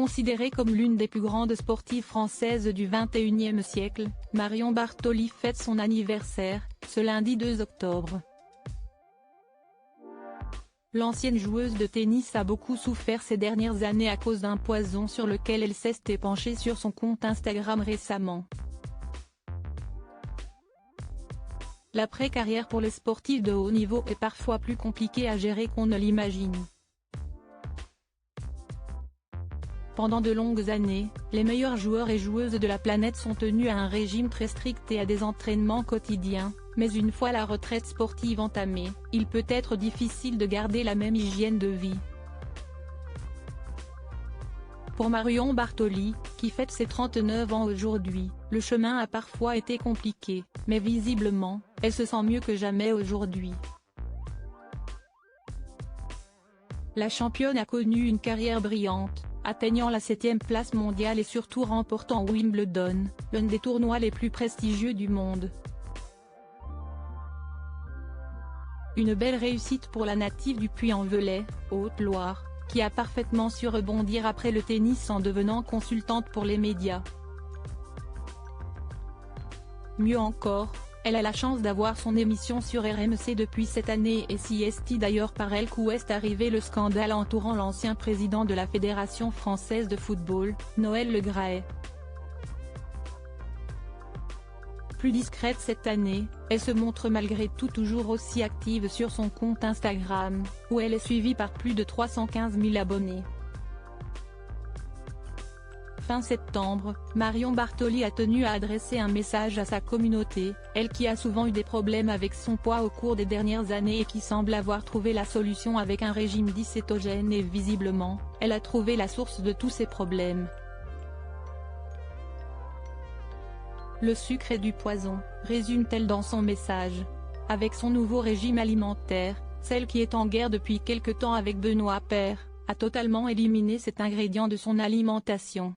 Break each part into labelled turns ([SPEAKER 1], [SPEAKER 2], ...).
[SPEAKER 1] Considérée comme l'une des plus grandes sportives françaises du XXIe siècle, Marion Bartoli fête son anniversaire, ce lundi 2 octobre. L'ancienne joueuse de tennis a beaucoup souffert ces dernières années à cause d'un poison sur lequel elle s'est épanchée sur son compte Instagram récemment. L'après-carrière pour les sportifs de haut niveau est parfois plus compliquée à gérer qu'on ne l'imagine. Pendant de longues années, les meilleurs joueurs et joueuses de la planète sont tenus à un régime très strict et à des entraînements quotidiens, mais une fois la retraite sportive entamée, il peut être difficile de garder la même hygiène de vie. Pour Marion Bartoli, qui fête ses 39 ans aujourd'hui, le chemin a parfois été compliqué, mais visiblement, elle se sent mieux que jamais aujourd'hui. La championne a connu une carrière brillante, atteignant la 7e place mondiale et surtout remportant Wimbledon, l'un des tournois les plus prestigieux du monde. Une belle réussite pour la native du Puy-en-Velay, Haute-Loire, qui a parfaitement su rebondir après le tennis en devenant consultante pour les médias. Mieux encore, elle a la chance d'avoir son émission sur RMC depuis cette année et si est d'ailleurs par elle qu'où est arrivé le scandale entourant l'ancien président de la Fédération française de football, Noël Le Graët. Plus discrète cette année, elle se montre malgré tout toujours aussi active sur son compte Instagram, où elle est suivie par plus de 315 000 abonnés. Fin septembre, Marion Bartoli a tenu à adresser un message à sa communauté, elle qui a souvent eu des problèmes avec son poids au cours des dernières années et qui semble avoir trouvé la solution avec un régime dit cétogène et visiblement, elle a trouvé la source de tous ces problèmes. Le sucre est du poison, résume-t-elle dans son message. Avec son nouveau régime alimentaire, celle qui est en guerre depuis quelque temps avec Benoît Paire, a totalement éliminé cet ingrédient de son alimentation.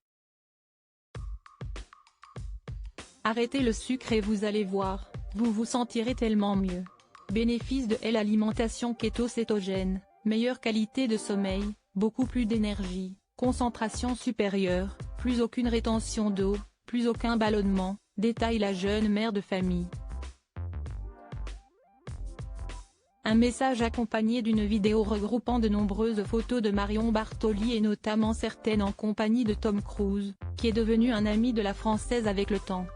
[SPEAKER 1] Arrêtez le sucre et vous allez voir, vous vous sentirez tellement mieux. Bénéfice de l'alimentation kéto-cétogène, meilleure qualité de sommeil, beaucoup plus d'énergie, concentration supérieure, plus aucune rétention d'eau, plus aucun ballonnement, détaille la jeune mère de famille. Un message accompagné d'une vidéo regroupant de nombreuses photos de Marion Bartoli et notamment certaines en compagnie de Tom Cruise, qui est devenu un ami de la Française avec le temps.